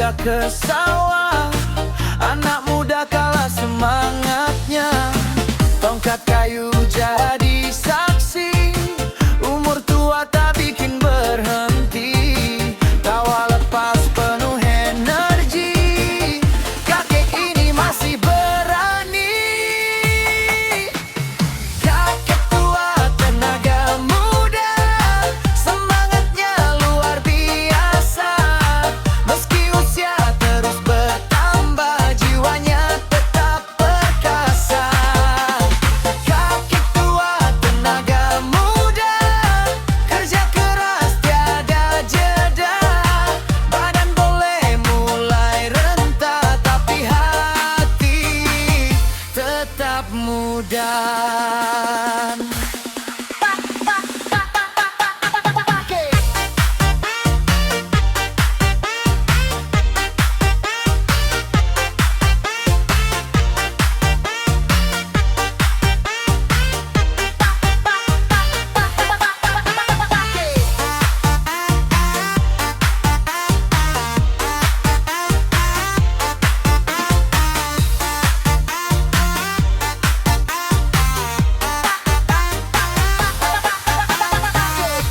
muda ke sawah, anak muda kalah semangatnya. Tongkat kayu jadi saksi, umur tua tak bikin berhenti. Tawa lepas penuh energi, kakek ini masih berani. Kakek tua tenaga muda, semangatnya luar biasa. Meski usia terus bertambah, jiwanya tetap perkasa. Kakek tua tenaga muda, kerja keras tiada jeda. Badan boleh mulai renta, tapi hati tetap muda.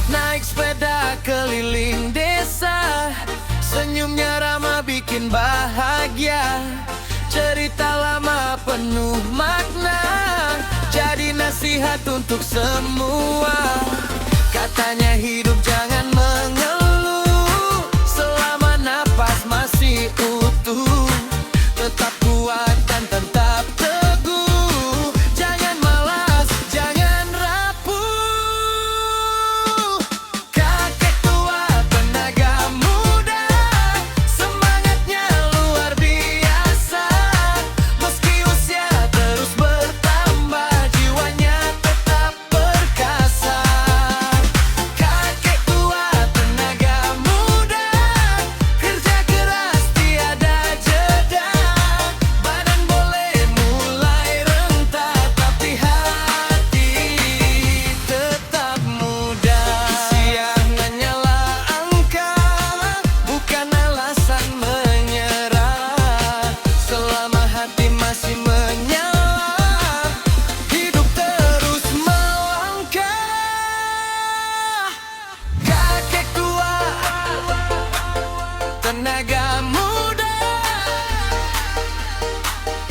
Naik sepeda keliling desa, senyumnya ramah bikin bahagia. Cerita lama penuh makna, jadi nasihat untuk semua. Katanya hidup jangan mengeluh, selama napas masih utuh. Tetap kuat dan tetap teguh, jangan malas, jangan rapuh. Kakek tua tenaga muda, semangatnya luar biasa. Meski usia terus bertambah, jiwanya tetap perkasa. Kakek tua tenaga muda, kerja keras tiada jeda. Badan boleh mulai renta, tapi hati tetap muda. Usia hanyalah angka, bukan alasan menyerah. Selama hati masih menyala, hidup terus melangkah. Kakek tua tenaga muda,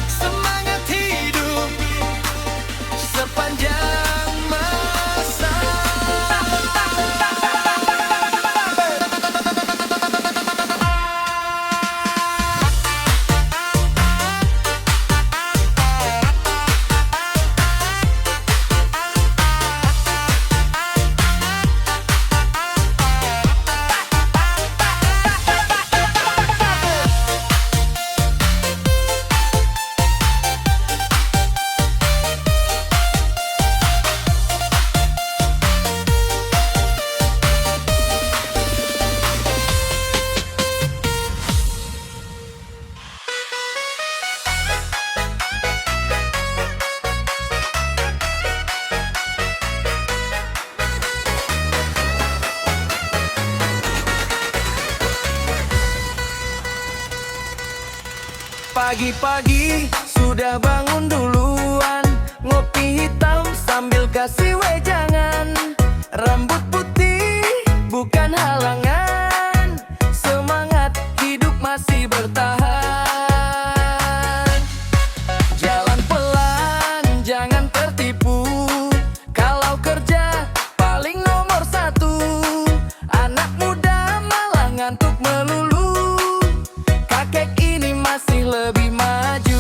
semangat hidup sepanjang masa. Pagi-pagi sudah bangun duluan, ngopi hitam sambil kasih wejangan. Rambut putih bukan halangan, semangat hidup masih bertahan. Jalan pelan, jangan tertipu, kalau kerja paling nomor satu. Anak muda malah ngantuk melulu, kakek ini masih lebih maju.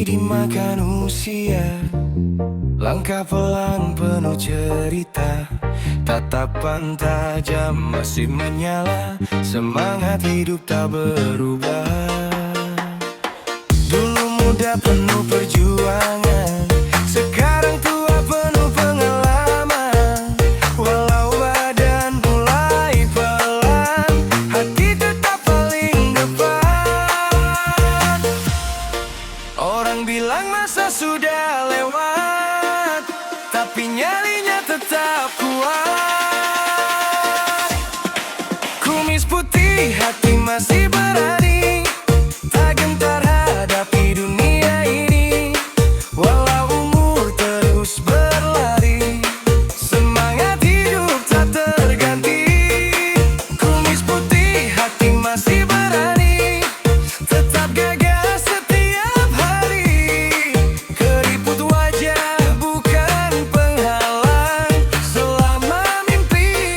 dimakan usia. Langkah pelan penuh cerita, tatapan tajam masih menyala. Semangat hidup tak berubah. Dulu muda penuh perjuangan, sekarang tua penuh pengalaman. Walau badan mulai pelan, hati tetap paling depan. Orang bilang masa sudah lewat, tapi nyalinya tetap kuat. Kumis putih, hati masih berani, tak gentar hadapi dunia ini. Walau umur terus berlari, semangat hidup tak terganti. Kumis putih, hati masih berani, tetap gagah setiap hari. Keriput wajah bukan penghalang, selama mimpi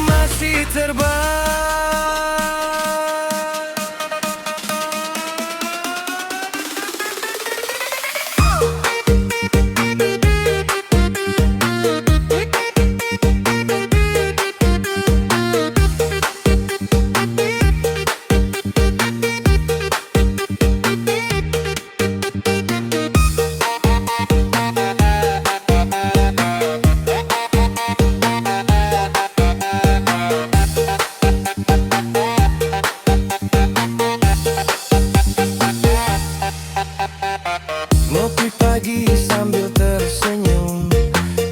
masih terbang. Ngopi pagi sambil tersenyum,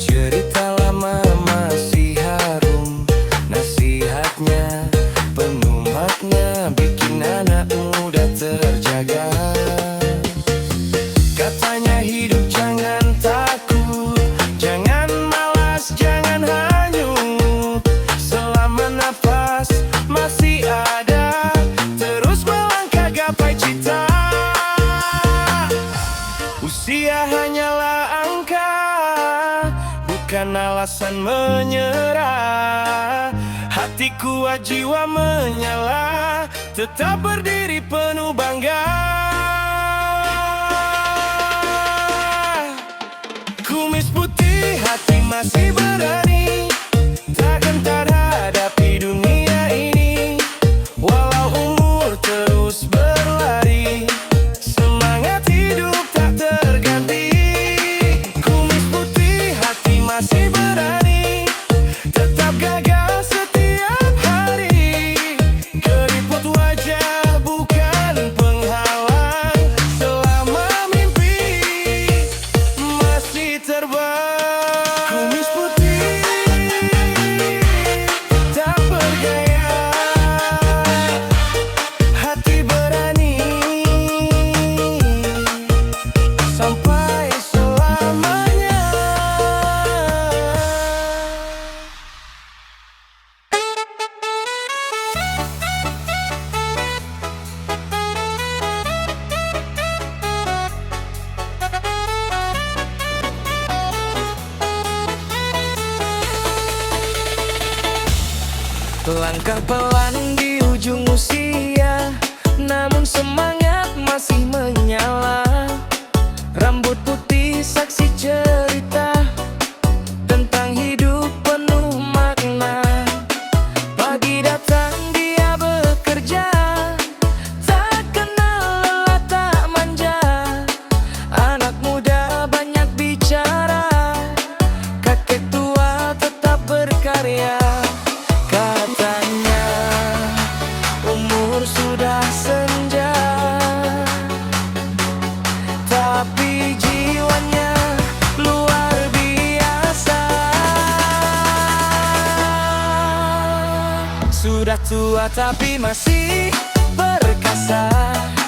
cerita lama masih harum. Nasihatnya penuh makna, bikin anak muda terjaga. Katanya hidup jangan takut, jangan malas, jangan hanyut. Selama nafas masih ada, terus melangkah gapai cita. Usia hanyalah angka, bukan alasan menyerah. Hati kuat, jiwa menyala, tetap berdiri penuh bangga. Kumis putih, hati masih berani, tak gentar hadapi dunia ini. Walau umur terus berlari, semangat hidup tak terganti. Kumis putih, hati masih berani, tetap gagah setiap hari. Keriput wajah bukan penghalang, selama mimpi masih terbang. Kumis putih tak bergaya, hati berani sampai selamanya. Langkah pelan di ujung usia, namun semangat masih menyala. Rambut putih saksi cerita tentang hidup penuh makna. Pagi datang dia bekerja, tak kenal lelah tak manja. Anak muda banyak bicara, kakek tua tetap berkarya. Katanya umur sudah senja, tapi jiwanya luar biasa. Sudah tua tapi masih perkasa,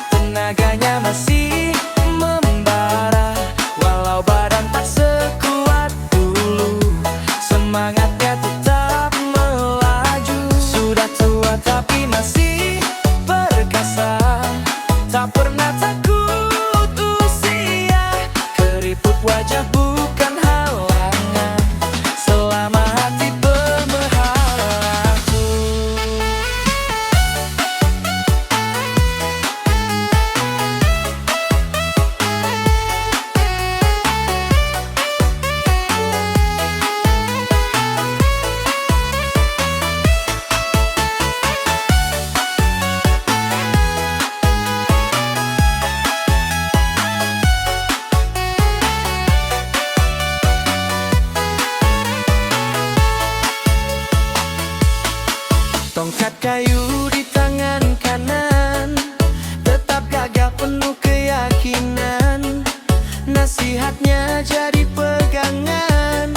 tenaganya masih membara. Walau badan tak sekuat dulu, semangatnya tetap melaju. Sudah tua tapi masih perkasa, tak pernah takut usia. Keriput wajah bukan halangan, selama hati pemeliharaku. Tongkat kayu di tangan kanan, tetap gagah penuh keyakinan. Nasihatnya jadi pegangan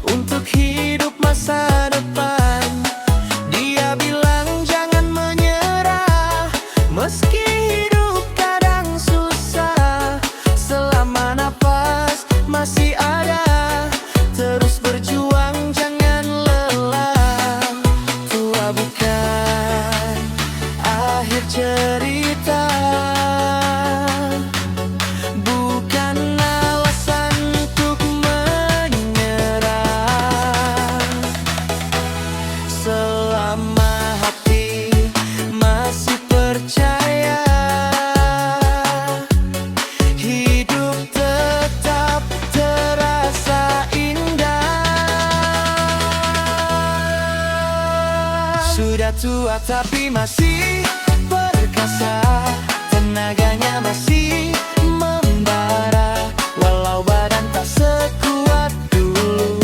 untuk hidup masa depan. Dia bilang jangan menyerah, meski hidup kadang susah. Selama nafas masih ada, terus berjuang jangan lelah. Tua bukan akhir cerita, bukan alasan untuk menyerah. Selama hati masih percaya, hidup tetap terasa indah. Sudah tua tapi masih perkasa, tenaganya masih membara. Walau badan tak sekuat dulu,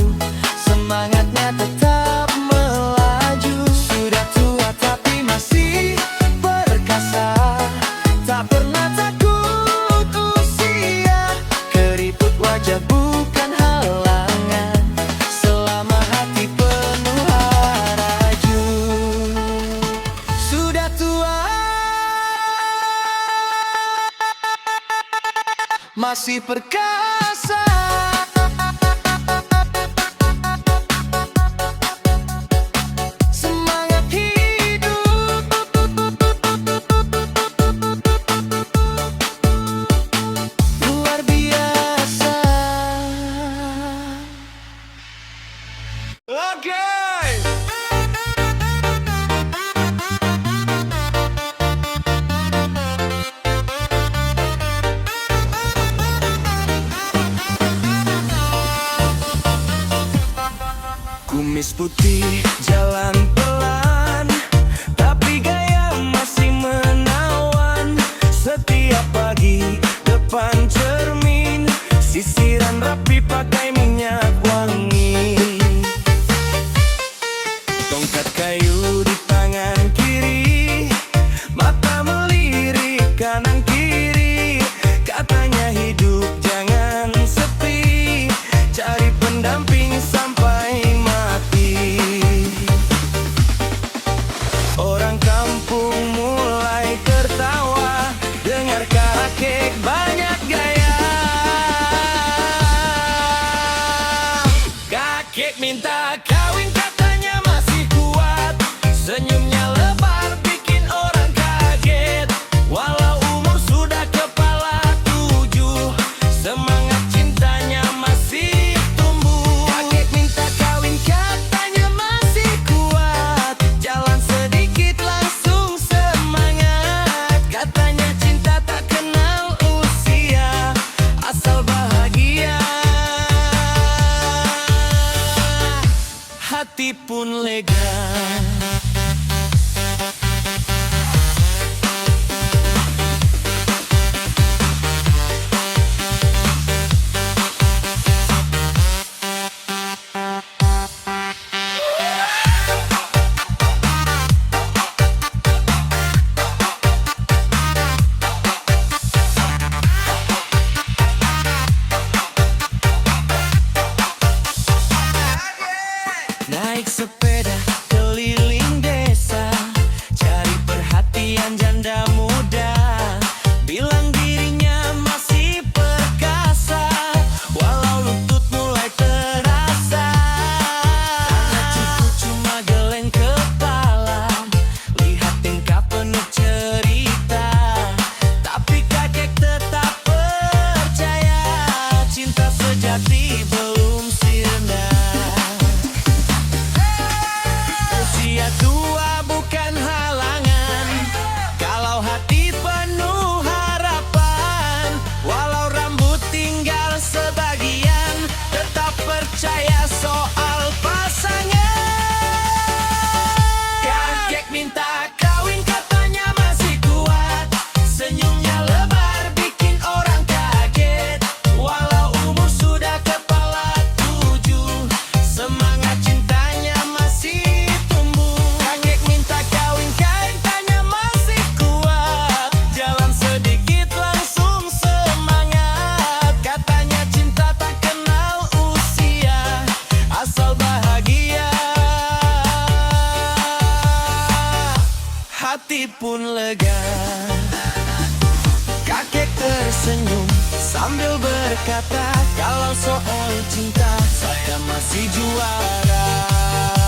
semangatnya tetap melaju. Sudah tua tapi masih perkasa, tak pernah takut usia. Keriput wajah bukan halangan, selama hati penuh haraju. Sudah tua masih perkasa, semangat hidup luar biasa. Oke. Kumis putih, jalan pelan, tapi gaya masih menawan. Setiap pagi depan cermin, sisiran rapi pakai minyak wangi. Tongkat kayu di tangan kiri, mata melirik kanan kiri. Katanya hidup jangan sepi, cari pendamping sampai mati. Orang kampung mulai tertawa, dengar kakek banyak gaya. Kakek minta kawin, katanya masih kuat. Senyumnya lebar bikin orang kaget. Walau umur sudah kepala 7, semangat cintanya masih tumbuh. Kakek minta kawin, katanya masih kuat. Jalan sedikit langsung semangat. Katanya cinta tak kenal usia, asal bahagia, hati pun lega. Naik sepeda keliling hati pun lega. Kakek tersenyum sambil berkata, kalau soal cinta saya masih juara.